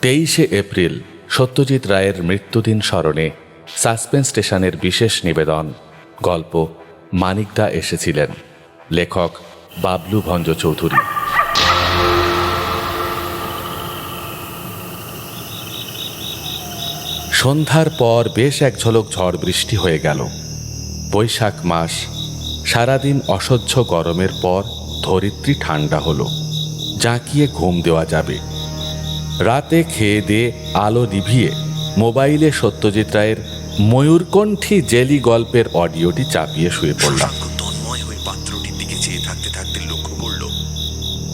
23শে April Satyajit রায়ের মৃত্যুদিন স্মরণে suspense স্টেশনের বিশেষ নিবেদন গল্প মানিকদা এসেছিলেন। লেখক বাবলু ভঞ্জ চৌধুরী। সন্ধ্যার পর বেশ এক ঝলক ঝড় বৃষ্টি হয়ে গেল। বৈশাখ মাস, সারাদিন অসহ্য গরমের পর ধরিত্রী ঠান্ডা হলো, জাঁকিয়ে ঘুম দেওয়া যাবে। রাতে খেয়ে দিয়ে আলো নিভিয়ে মোবাইলে সত্যজিৎ রায়ের ময়ূরকণ্ঠী জেলি গল্পের অডিওটি চাপিয়ে শুয়ে পড়লাম।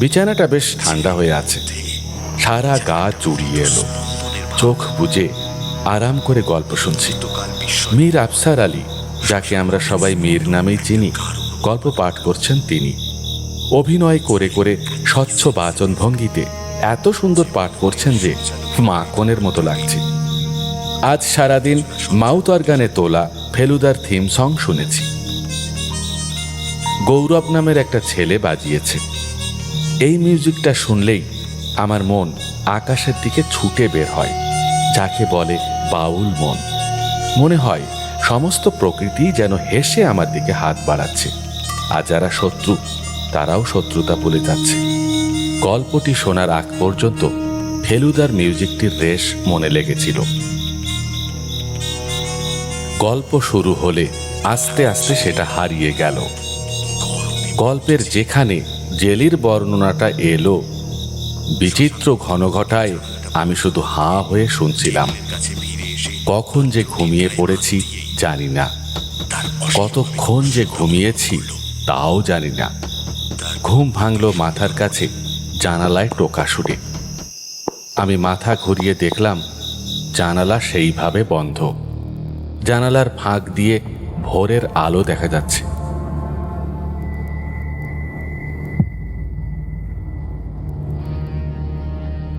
বিছানাটা বেশ ঠান্ডা হয়ে আছে, সারা গা জুড়িয়ে এলো। চোখ বুজে আরাম করে গল্প শুনছি। মীর আফসার আলী, যাকে আমরা সবাই মীর নামেই চিনি, গল্প পাঠ করছেন তিনি। অভিনয় করে করে স্বচ্ছ বাচন ভঙ্গিতে এত সুন্দর পাঠ করছেন যে মাখনের মতো লাগছে। আজ সারাদিন মাউথ অর্গানে তোলা ফেলুদার থিম সং শুনেছি। গৌরব নামের একটা ছেলে বাজিয়েছে। এই মিউজিকটা শুনলেই আমার মন আকাশের দিকে ছুটে বের হয়, যাকে বলে বাউল মন। মনে হয় সমস্ত প্রকৃতি যেন হেসে আমার দিকে হাত বাড়াচ্ছে, আর যারা শত্রু তারাও শত্রুতা ভুলে যাচ্ছে। গল্পটি শোনার আগ পর্যন্ত ফেলুদার মিউজিকটির রেশ মনে লেগেছিল। গল্প শুরু হলে আস্তে আস্তে সেটা হারিয়ে গেল। গল্পের যেখানে জেলির বর্ণনাটা এলো, বিচিত্র ঘনঘটায় আমি শুধু হাঁ হয়ে শুনছিলাম। কখন যে ঘুমিয়ে পড়েছি জানি না, কতক্ষণ যে ঘুমিয়েছি তাও জানি না। ঘুম ভাঙল মাথার কাছে জানালায় টোকা শুনে। আমি মাথা ঘুরিয়ে দেখলাম জানালা সেইভাবে বন্ধ। জানালার ফাঁক দিয়ে ভোরের আলো দেখা যাচ্ছে।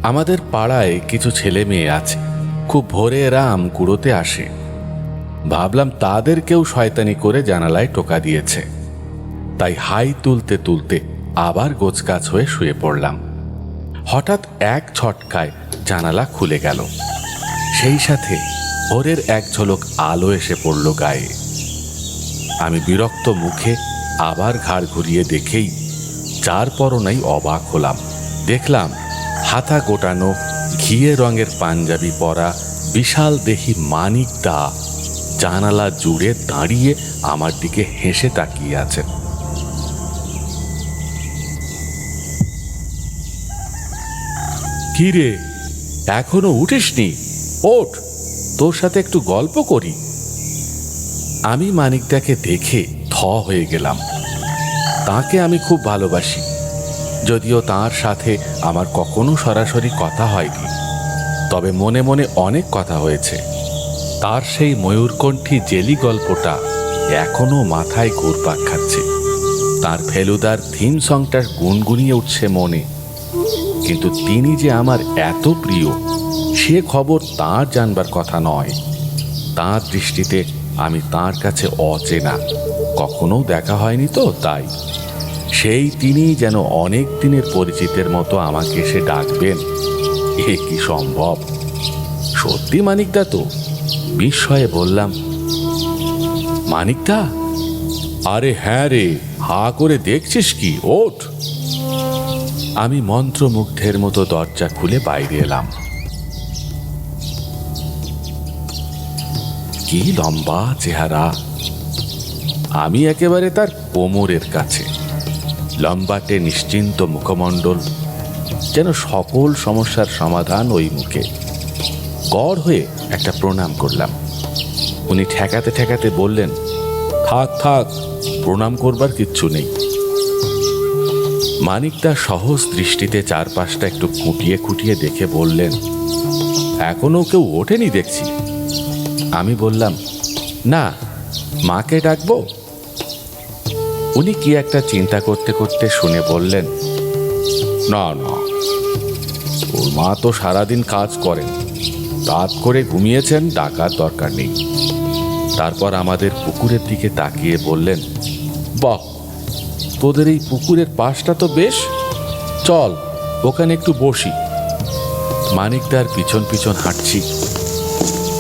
আমাদের পাড়ায় কিছু ছেলে মেয়ে আছে, খুব ভোরে এরা আম কুড়োতে আসে। ভাবলাম তাদের কেউ শয়তানি করে জানালায় টোকা দিয়েছে, তাই হাই তুলতে তুলতে আবার গোছগাছ হয়ে শুয়ে পড়লাম। হঠাৎ এক ঝটকায় জানালা খুলে গেল, সেই সাথে ভোরের এক ঝলক আলো এসে পড়ল গায়ে। আমি বিরক্ত মুখে আবার ঘাড় ঘুরিয়ে দেখেই যার পরনাই অবাক হলাম। দেখলাম হাতা গোটানো ঘিয়ে রঙের পাঞ্জাবি পরা বিশাল দেহি মানিকদা জানালা জুড়ে দাঁড়িয়ে আমার দিকে হেসে তাকিয়ে আছেন। কি রে, এখনো উঠিসনি? ওঠ, তোর সাথে একটু গল্প করি। আমি মানিকদাকে দেখে থ হয়ে গেলাম। তাকে আমি খুব ভালোবাসি, যদিও তার সাথে আমার কখনো সরাসরি কথা হয়নি, তবে মনে মনে অনেক কথা হয়েছে। তার সেই ময়ূরকণ্ঠী জেলি গল্পটা এখনো মাথায় ঘুরপাক খাচ্ছে। তার ফেলুদার থিম সংটা গুনগুনিয়ে উঠছে মনে। কিন্তু তিনি যে আমার এত প্রিয় সে খবর তার জানবার কথা নয়। তার দৃষ্টিতে আমি তার কাছে অচেনা, কখনো দেখা হয়নি তো, তাই সেই তিনি যেন অনেক দিনের পরিচিতের মতো আমাকে এসে ডাকবেন, এ কি সম্ভব? সত্যি মানিকদা তো? বিস্ময়ে বললাম, মানিকদা? আরে হ্যাঁ রে, হা করে দেখছিস কি? ওঠ। আমি মন্ত্রমুগ্ধের মতো দরজা খুলে বাইরে এলাম। কি লম্বা চেহারা! আমি একেবারে তার কোমরের কাছে। লম্বাটে নিশ্চিন্ত মুখমণ্ডল, যেন সকল সমস্যার সমাধান ওই মুখে। গড় হয়ে একটা প্রণাম করলাম। উনি ঠেকাতে ঠেকাতে বললেন, থাক থাক, প্রণাম করবার কিচ্ছু নেই। মানিকদা সহজ দৃষ্টিতে চারপাশটা একটু খুঁটিয়ে খুঁটিয়ে দেখে বললেন, এখনো কেউ ওঠেনি দেখছি। আমি বললাম, না, মাকে ডাকবো। উনি কি একটা চিন্তা করতে করতে শুনে বললেন, না না, ওর মা তো সারাদিন কাজ করেন, রাত করে ঘুমিয়েছেন, ডাকার দরকার নেই। তারপর আমাদের পুকুরের দিকে তাকিয়ে বললেন, বাহ, তোদের এই পুকুরের পাশটা তো বেশ, চল ওখানে একটু বসি। মানিকদার পিছন পিছন হাঁটছি।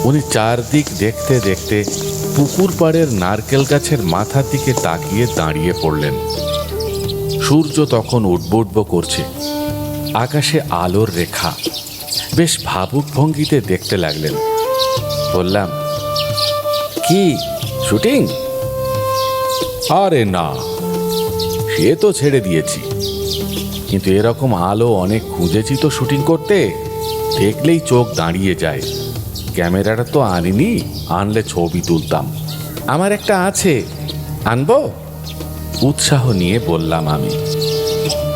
উনি চারদিক দেখতে দেখতে পুকুর পাড়ের নারকেল গাছের মাথার দিকে তাকিয়ে দাঁড়িয়ে পড়লেন। সূর্য তখন উঠবুঠব করছে, আকাশে আলোর রেখা। বেশ ভাবুক ভঙ্গিতে দেখতে লাগলেন। বললাম, কি শুটিং? আরে না, সে তো ছেড়ে দিয়েছি, কিন্তু এরকম আলো অনেক খুঁজেছি তো শুটিং করতে, দেখলেই চোখ দাঁড়িয়ে যায়। ক্যামেরাটা তো আনিনি, আনলে ছবি তুলতাম। আমার একটা আছে, আনবো? উৎসাহ নিয়ে বললাম আমি।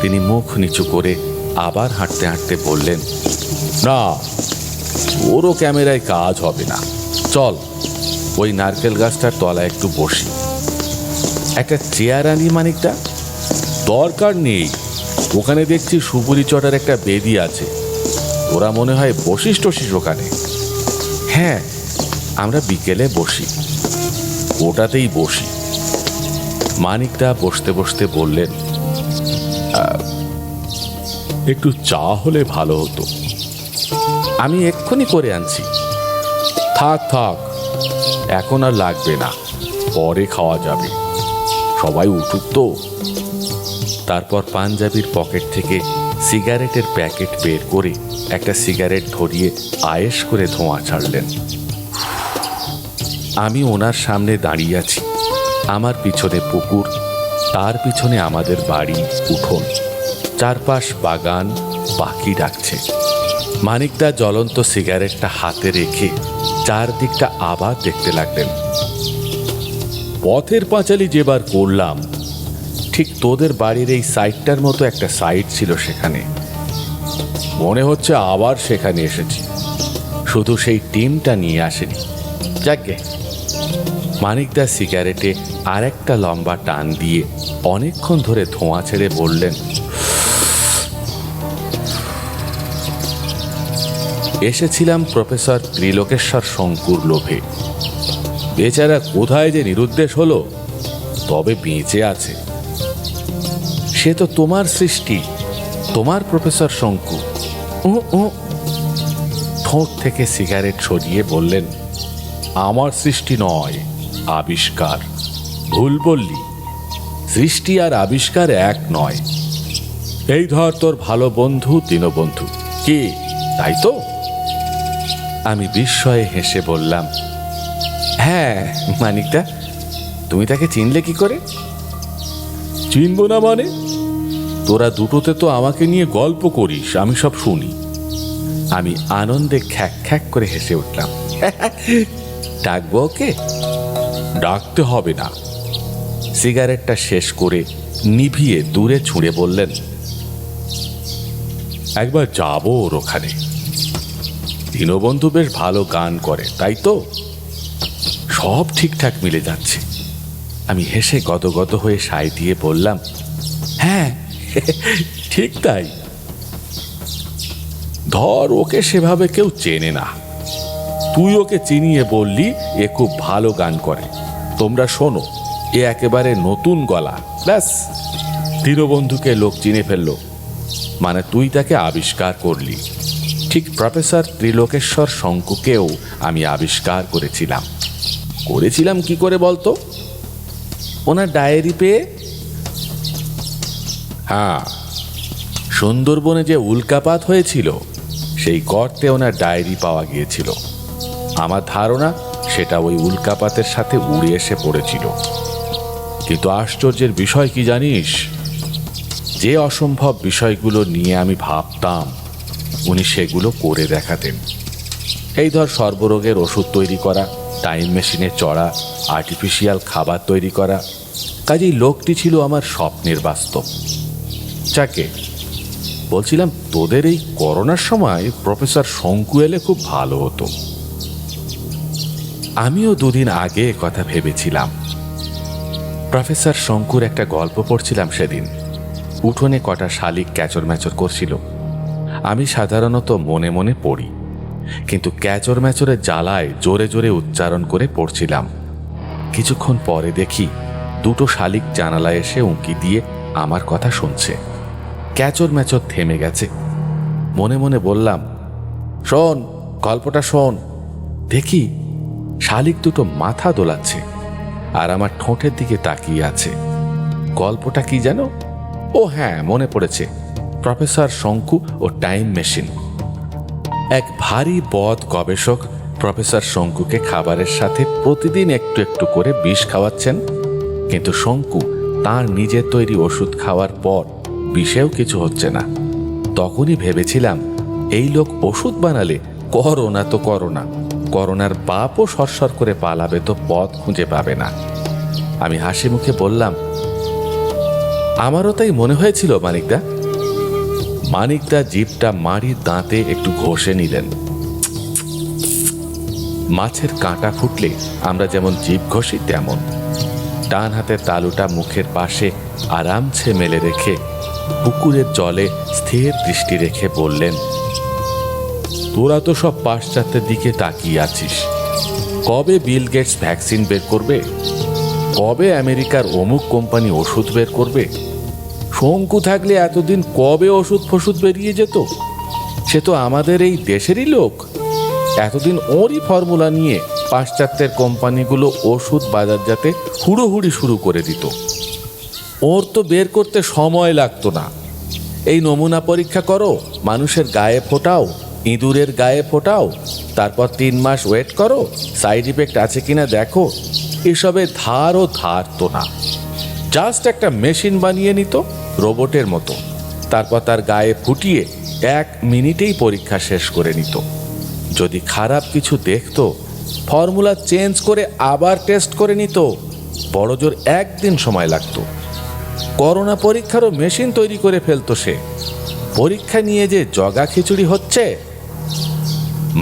তিনি মুখ নিচু করে আবার হাঁটতে হাঁটতে বললেন, না, ওরও ক্যামেরায় কাজ হবে না। চল, ওই নারকেল গাছটার তলায় একটু বসি। একটা চেয়ার আনি মানিকটা? দরকার নেই, ওখানে দেখছি সুপুরি চটার একটা বেদি আছে, ওরা মনে হয় বসিস টসিস ওখানে। হ্যাঁ, আমরা বিকেলে বসি, ওটাতেই বসি। মানিকটা বসতে বসতে বললেন, একটু চা হলে ভালো হতো। আমি এক্ষুনি করে আনছি। থাক থাক, এখন আর লাগবে না, পরে খাওয়া যাবে, সবাই উঠুক তো। তারপর পাঞ্জাবির পকেট থেকে সিগারেটের প্যাকেট বের করে একটা সিগারেট ধরিয়ে আয়েশ করে ধোঁয়া ছাড়লেন। আমি ওনার সামনে দাঁড়িয়ে আছি। আমার পিছনে পুকুর, তার পিছনে আমাদের বাড়ি, উঠোন, চারপাশ বাগান, পাখি ডাকছে। মানিকদা জ্বলন্ত সিগারেটটা হাতে রেখে চারদিকটা আবার দেখতে লাগলেন। পথের পাঁচালি যেবার করলাম, ঠিক তোদের বাড়ির এই সাইডটার মতো একটা সাইড ছিল সেখানে। মনে হচ্ছে আবার সেখানে এসেছি, শুধু সেই টিমটা নিয়ে আসেনি। যাকগে। মানিকদা সিগারেটে আর একটা লম্বা টান দিয়ে অনেকক্ষণ ধরে ধোঁয়া ছেড়ে বললেন, এসেছিলাম প্রফেসর ত্রিলোকেশ্বর শঙ্কুর লোভে। বেচারা কোথায় যে নিরুদ্দেশ হলো, তবে বেঁচে আছে। সে তো তোমার সৃষ্টি, তোমার প্রফেসর শঙ্কু। ঠোঁট থেকে সিগারেট সরিয়ে বললেন, আমার সৃষ্টি নয়, আবিষ্কার। ভুল বললি, সৃষ্টি আর আবিষ্কার এক নয়। এই ধর তোর ভালো বন্ধু দীনবন্ধু, কি তাই তো? আমি বিস্ময়ে হেসে বললাম, হ্যাঁ মানিকদা, তুমি তাকে চিনলে কি করে? চিনব না মানে? তোরা দুটোতে তো আমাকে নিয়ে গল্প করিস, আমি সব শুনি। আমি আনন্দে খ্যাক খ্যাক করে হেসে উঠলাম। ডাকবো ওকে? ডাকতে হবে না। সিগারেটটা শেষ করে নিভিয়ে দূরে ছুঁড়ে বললেন, একবার যাবো ওর ওখানে। দীনবন্ধু বেশ ভালো গান করে, তাই তো? সব ঠিকঠাক মিলে যাচ্ছে। আমি হেসে গদগদ হয়ে সায় দিয়ে বললাম, হ্যাঁ ঠিক তাই। ধর ওকে সেভাবে কেউ চেনে না, তুই ওকে চিনিয়ে বললি এ খুব ভালো গান করে, তোমরা শোনো, এ একেবারে নতুন গলা, ব্যাস দীনবন্ধুকে লোক চিনে ফেললো, মানে তুই তাকে আবিষ্কার করলি। ঠিক প্রফেসর ত্রিলোকেশ্বর শঙ্কুকেও আমি আবিষ্কার করেছিলাম কি করে বলতো? ওনার ডায়েরি পেয়ে। হ্যাঁ, সুন্দরবনে যে উল্কাপাত হয়েছিল সেই গর্তে ওনার ডায়েরি পাওয়া গিয়েছিল। আমার ধারণা সেটা ওই উল্কাপাতের সাথে উড়ে এসে পড়েছিল। কিন্তু আশ্চর্যের বিষয় কি জানিস? যে অসম্ভব বিষয়গুলো নিয়ে আমি ভাবতাম, উনি সেগুলো করে দেখাতেন। এই ধর সর্বরোগের ওষুধ তৈরি করা, টাইম মেশিনে চড়া, আর্টিফিশিয়াল খাবার তৈরি করা। কাজেই লোকটি ছিল আমার স্বপ্নের বাস্তব। যাকে বলছিলাম, তোদের এই করোনার সময় প্রফেসর শঙ্কু এলে খুব ভালো হতো। আমিও দুদিন আগে কথা ভেবেছিলাম। প্রফেসর শঙ্কুর একটা গল্প পড়ছিলাম সেদিন। উঠোনে কটা শালিক ক্যাচর ম্যাচর করছিল। আমি সাধারণত মনে মনে পড়ি, কিন্তু ক্যাচর ম্যাচরের জ্বালায় জোরে জোরে উচ্চারণ করে পড়ছিলাম। কিছুক্ষণ পরে দেখি দুটো শালিক জানালায় এসে উঁকি দিয়ে আমার কথা শুনছে। ক্যাচর ম্যাচর থেমে গেছে। মনে মনে বললাম, শোন, গল্পটা শোন। দেখি শালিক দুটো মাথা দোলাচ্ছে আর আমার ঠোঁটের দিকে তাকিয়ে আছে। গল্পটা কি যেন? ও হ্যাঁ, মনে পড়েছে, প্রফেসর শঙ্কু ও টাইম মেশিন। এক ভারী বদ গবেষক প্রফেসর শঙ্কুকে খাবারের সাথে প্রতিদিন একটু একটু করে বিষ খাওয়াচ্ছেন, কিন্তু শঙ্কু তার নিজের তৈরি ওষুধ খাওয়ার পর বিষেও কিছু হচ্ছে না। তখনই ভেবেছিলাম, এই লোক ওষুধ বানালে করোনা তো করোনা, করোনার বাপও সরসর করে পালাবে তো পথ খুঁজে পাবে না। আমি হাসি মুখে বললাম, আমারও তাই মনে হয়েছিল মানিকদা। মানিকদা জিভটা মাড়ির দাঁতে একটু ঘষে নিলেন। মাছের কাঁটা ফুটলে আমরা যেমন জিভ ঘষি তেমন। ডান হাতের তালুটা মুখের পাশে আরামসে মেলে রেখে পুকুরের জলে স্থির দৃষ্টি রেখে বললেন, তোরা তো সব পাশ্চাত্যের দিকে তাকিয়ে আছিস। কবে বিল গেটস ভ্যাকসিন বের করবে? কবে আমেরিকার অমুক কোম্পানি ওষুধ বের করবে? শঙ্কু থাকলে এতদিন কবে ওষুধ ফষুধ বেরিয়ে যেত? সে তো আমাদের এই দেশেরই লোক। এতদিন ওরই ফর্মুলা নিয়ে পাশ্চাত্যের কোম্পানিগুলো ওষুধ বাজারজাতে হুড়োহুড়ি শুরু করে দিত। ওর তো বের করতে সময় লাগতো না। এই নমুনা পরীক্ষা করো, মানুষের গায়ে ফোটাও, ইঁদুরের গায়ে ফোটাও, তারপর 3 মাস ওয়েট করো, সাইড ইফেক্ট আছে কিনা দেখো। এসবে ধারও ধারতো না। জাস্ট একটা মেশিন বানিয়ে নিত রোবটের মতো, তারপর তার গায়ে ফুটিয়ে 1 মিনিটেই পরীক্ষা শেষ করে নিত। যদি খারাপ কিছু দেখতো, ফর্মুলা চেঞ্জ করে আবার টেস্ট করে নিত। বড় জোর 1 দিন সময় লাগতো। করোনা পরীক্ষারও মেশিন তৈরি করে ফেলতো সে। পরীক্ষা নিয়ে যে জগা খিচুড়ি হচ্ছে।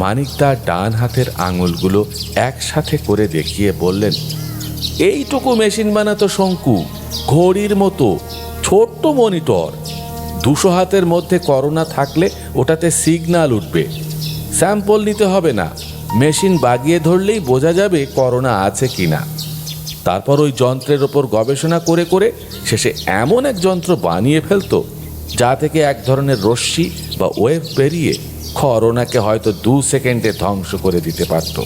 মানিকদা ডান হাতের আঙুলগুলো একসাথে করে দেখিয়ে বললেন, এইটুকু মেশিন বানাতো শঙ্কু, ঘড়ির মতো ছোট্ট মনিটর। 200 হাতের মধ্যে করোনা থাকলে ওটাতে সিগন্যাল উঠবে। স্যাম্পল নিতে হবে না, মেশিন বাগিয়ে ধরলেই বোঝা যাবে করোনা আছে কিনা। তারপর ওই যন্ত্রের ওপর গবেষণা করে করে শেষে এমন এক যন্ত্র বানিয়ে ফেলতো যা থেকে এক ধরনের রশ্মি বা ওয়েভ বেরিয়ে করোনাকে হয়তো 2 সেকেন্ডে ধ্বংস করে দিতে পারত।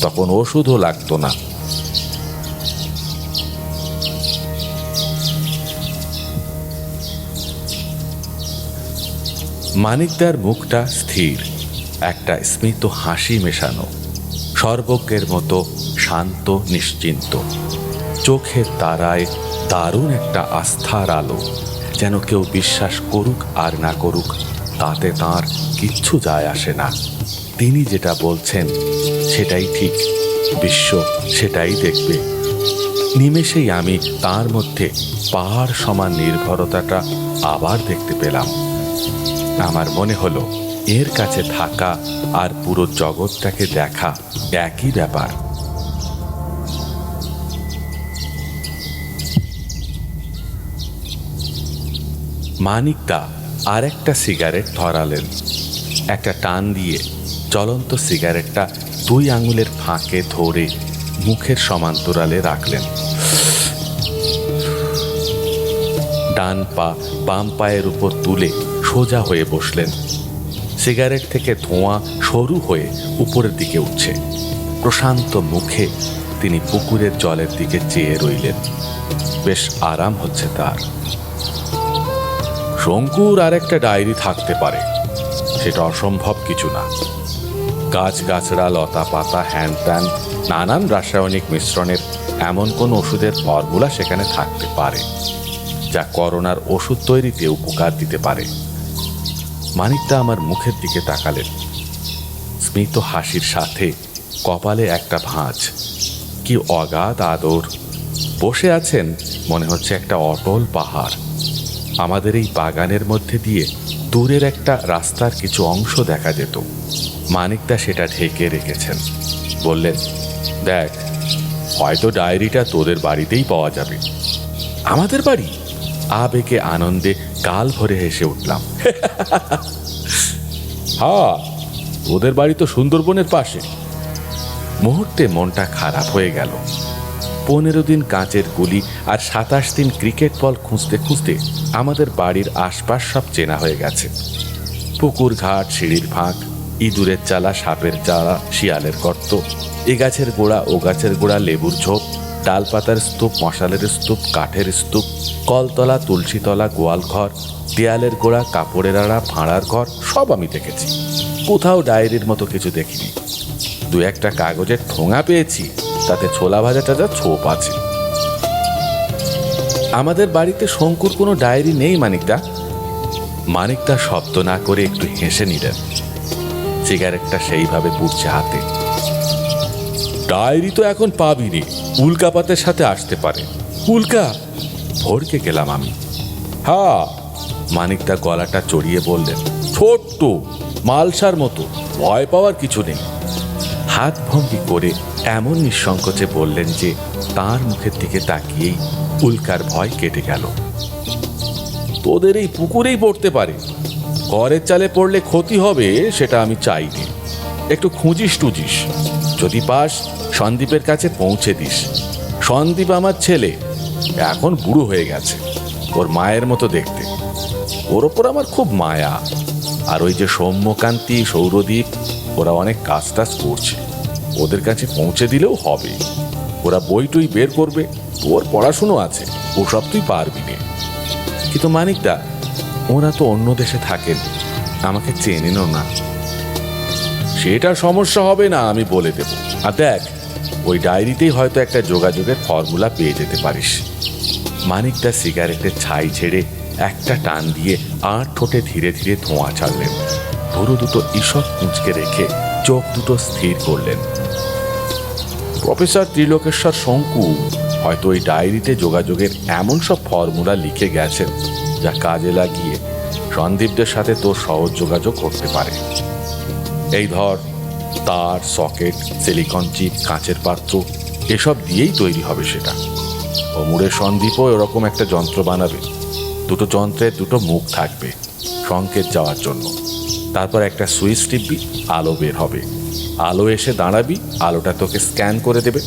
তখন ওষুধও লাগতো না। মানিকদার মুখটা স্থির, একটা স্মিত হাসি মেশানো, সর্বজ্ঞের মতো শান্ত নিশ্চিন্ত। চোখের তারায় দারুণ একটা আস্থার আলো। যেন কেউ বিশ্বাস করুক আর না করুক তাতে তাঁর কিচ্ছু যায় আসে না। তিনি যেটা বলছেন সেটাই ঠিক, বিশ্ব সেটাই দেখবে। নিমেষেই আমি তার মধ্যে পাহাড় সমান নির্ভরতাটা আবার দেখতে পেলাম। আমার মনে হলো এর কাছে থাকা আর পুরো জগৎটাকে দেখা একই ব্যাপার। মানিকদা আর একটা সিগারেট ধরালেন। একটা টান দিয়ে জ্বলন্ত সিগারেটটা 2 আঙুলের ফাঁকে ধরে মুখের সমান্তরালে রাখলেন। ডান পা বাম পায়ের উপর তুলে সোজা হয়ে বসলেন। সিগারেট থেকে ধোঁয়া সরু হয়ে উপরের দিকে উঠছে। প্রশান্ত মুখে তিনি পুকুরের জলের দিকে চেয়ে রইলেন। বেশ আরাম হচ্ছে তার। শঙ্কুর আর একটা ডায়েরি থাকতে পারে, সেটা অসম্ভব কিছু না। গাছগাছড়া, লতা পাতা, হ্যান ত্যান, নানান রাসায়নিক মিশ্রণের এমন কোন ওষুধের ফর্মুলা সেখানে থাকতে পারে যা করোনার ওষুধ তৈরিতে উপকার দিতে পারে। মানিকদা আমার মুখের দিকে তাকালেন। স্মিত হাসির সাথে কপালে একটা ভাঁজ। কি অগাধ আদর! বসে আছেন মনে হচ্ছে একটা অটল পাহাড়। আমাদের এই বাগানের মধ্যে দিয়ে দূরের একটা রাস্তার কিছু অংশ দেখা যেত। মানিকদা সেটা ঢেকে রেখেছেন। বললেন, দেখ, হয়তো ডায়েরিটা তোদের বাড়িতেই পাওয়া যাবে। আমাদের বাড়ি? আবেগে আনন্দে গাল ভরে হেসে উঠলাম। হ্যাঁ, তোদের বাড়ি তো সুন্দরবনের পাশে। মুহূর্তে মনটা খারাপ হয়ে গেল। 15 দিন কাঁচের গুলি আর 27 দিন ক্রিকেট বল খুঁজতে খুঁজতে আমাদের বাড়ির আশপাশ সব চেনা হয়ে গেছে। পুকুর ঘাট, সিঁড়ির ফাঁক, ইঁদুরের চালা, সাপের চালা, শিয়ালের গর্ত, এ গাছের গোড়া ও গাছের গোড়া, লেবুর ঝোপ, ডাল পাতার স্তূপ, মশালের স্তূপ, কাঠের স্তূপ, কলতলা, তুলসীতলা, গোয়াল ঘর, দেয়ালের গোড়া, কাপড়ের আড়া, ভাঁড়ার ঘর সব আমি দেখেছি। কোথাও ডায়েরির মতো কিছু দেখিনি। দু একটা কাগজের ঠোঙা পেয়েছি, তাতে ছোলা ভাজা টাজা ছোপ আছে। আমাদের বাড়িতে শঙ্কুর কোনো ডায়েরি নেই মানিকদা। মানিকদা শব্দ না করে একটু হেসে নিলেন। সিগারেটটা সেইভাবে পুড়ছে হাতে। ডায়েরি তো এখন পাবিনি, উল্কাপাতের সাথে আসতে পারে। উল্কা? ভরকে গেলাম আমি। হ্যাঁ, মানিকদা গলাটা চড়িয়ে বললেন, ছোট্ট মালসার মতো, ভয় পাওয়ার কিছু নেই। হাত ভঙ্গি করে এমন নিঃসংকোচে বললেন যে তার মুখের দিকে তাকিয়েই উল্কার ভয় কেটে গেল। তোদের এই পুকুরেই পড়তে পারে, ঘরের চালে পড়লে ক্ষতি হবে সেটা আমি চাইনি। একটু খুঁজিস টুজিস, যদি পাস সন্দীপের কাছে পৌঁছে দিস। সন্দীপ আমার ছেলে, এখন বুড়ো হয়ে গেছে, ওর মায়ের মতো দেখতে। ওর ওপর আমার খুব মায়া। আর ওই যে সৌম্যকান্তি, সৌরদীপ, ওরা অনেক কাজ টাজ করছে, ওদের কাছে পৌঁছে দিলেও হবে। ওরা বই টই বের করবে, তোর পড়াশুনো আছে, ওসব তুই পারবি না। কিন্তু মানিকদা, ওরা তো অন্য দেশে থাকেন, আমাকে চেনেনও না। সেটা সমস্যা হবে না, আমি বলে দেব। আর দেখ, ওই ডায়েরিতেই হয়তো একটা যোগাযোগের ফর্মুলা পেয়ে যেতে পারিস। মানিকদা সিগারেটের ছাই ছেড়ে একটা টান দিয়ে আর ঠোঁটে ধীরে ধীরে ধোঁয়া ছাড়লেন। ভুরু দুটো ঈষৎ কুঁচকে রেখে চোখ দুটো স্থির করলেন। প্রফেসর ত্রিলোকেশ্বর শঙ্কু হয়তো ওই ডায়েরিতে যোগাযোগের এমন সব ফর্মুলা লিখে গেছেন যা কাজে লাগিয়ে সন্দীপদের সাথে তোর সহজ যোগাযোগ করতে পারে। এই ধর, তার, সকেট, সিলিকন চিপ, কাঁচের পাত্র, এসব দিয়েই তৈরি হবে সেটা। অমুরের সন্দীপও এরকম একটা যন্ত্র বানাবে। দুটো যন্ত্রের দুটো মুখ থাকবে সংকেত যাওয়ার জন্য। তারপর একটা সুইচ টিপবি, আলো বের হবে। আলো এসে দাঁড়াবি, আলোটা তোকে স্ক্যান করে দেবে।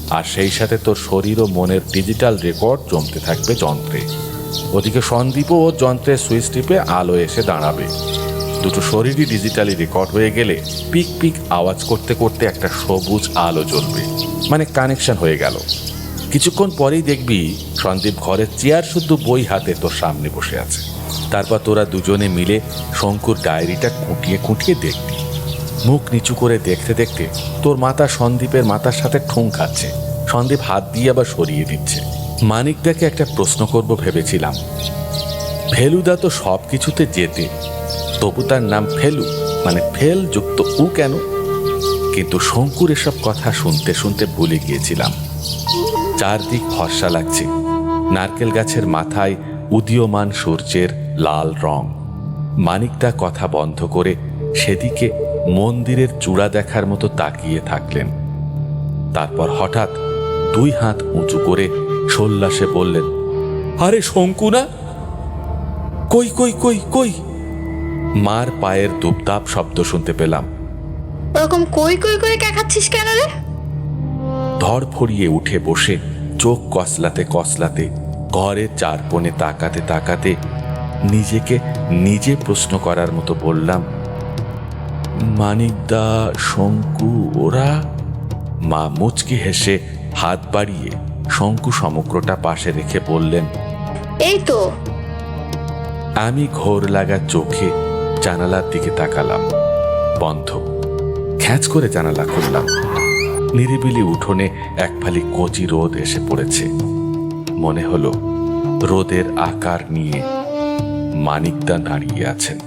আর সেই সাথে তোর শরীর ও মনের ডিজিটাল রেকর্ড জমতে থাকবে যন্ত্রে। ওদিকে সন্দীপও ওর যন্ত্রের সুইচ টিপে আলো এসে দাঁড়াবে। দুটো শরীরই ডিজিটালি রেকর্ড হয়ে গেলে পিক পিক আওয়াজ করতে করতে একটা সবুজ আলো জ্বলবে, মানে কানেকশন হয়ে গেল। কিছুক্ষণ পরেই দেখবি সন্দীপ ঘরের চেয়ার শুদ্ধ বই হাতে তোর সামনে বসে আছে। তারপর তোরা দুজনে মিলে শঙ্কুর ডায়েরিটা খুঁটিয়ে খুঁটিয়ে দেখবি। মুখ নিচু করে দেখতে দেখতে তোর মাথা সন্দীপের মাথার সাথে ঠোঁ খাচ্ছে। সন্দীপ হাত দিয়ে আবার সরিয়ে দিচ্ছে। মানিকদাকে একটা প্রশ্ন করব ভেবেছিলাম। ফেলুদা তো সব কিছুতে যেতে, তবু তার নাম ফেলু, মানে ফেল যুক্ত উ কেন? কিন্তু শঙ্কুর এসব কথা শুনতে শুনতে ভুলে গিয়েছিলাম। চারদিক ফর্সা লাগছে, নারকেল গাছের মাথায় উদীয়মান সূর্যের লাল রং। মানিকদা কথা বন্ধ করে সেদিকে মন্দিরের চূড়া দেখার মতো তাকিয়ে থাকলেন। তারপর হঠাৎ দুই হাত উঁচু করে সোল্লাসে বললেন, আরে শঙ্কু না? কই কই কই কই? মার পায়ের দুপদাপ শব্দ শুনতে পেলাম। ওরকম কই কই করে কেখাচ্ছিস কেন রে? ধর ফড়িয়ে উঠে বসে চোখ কসলাতে কসলাতে ঘরের চার কোণে তাকাতে তাকাতে নিজেকে নিজে প্রশ্ন করার মতো বললাম, মানিকদা, শঙ্কু ওরা? মা মুচকি হেসে হাত বাড়িয়ে শঙ্কু সমগ্রটা পাশে রেখে বললেন, এই তো। আমি ঘোর লাগা চোখে জানালার দিকে তাকালাম। বন্ধ। খ্যাঁচ করে জানালা খুললাম। নিরিবিলি উঠোনে এক ফালি কচি রোদ এসে পড়েছে। মনে হলো রোদের আকার নিয়ে মানিকদা দাঁড়িয়ে আছেন।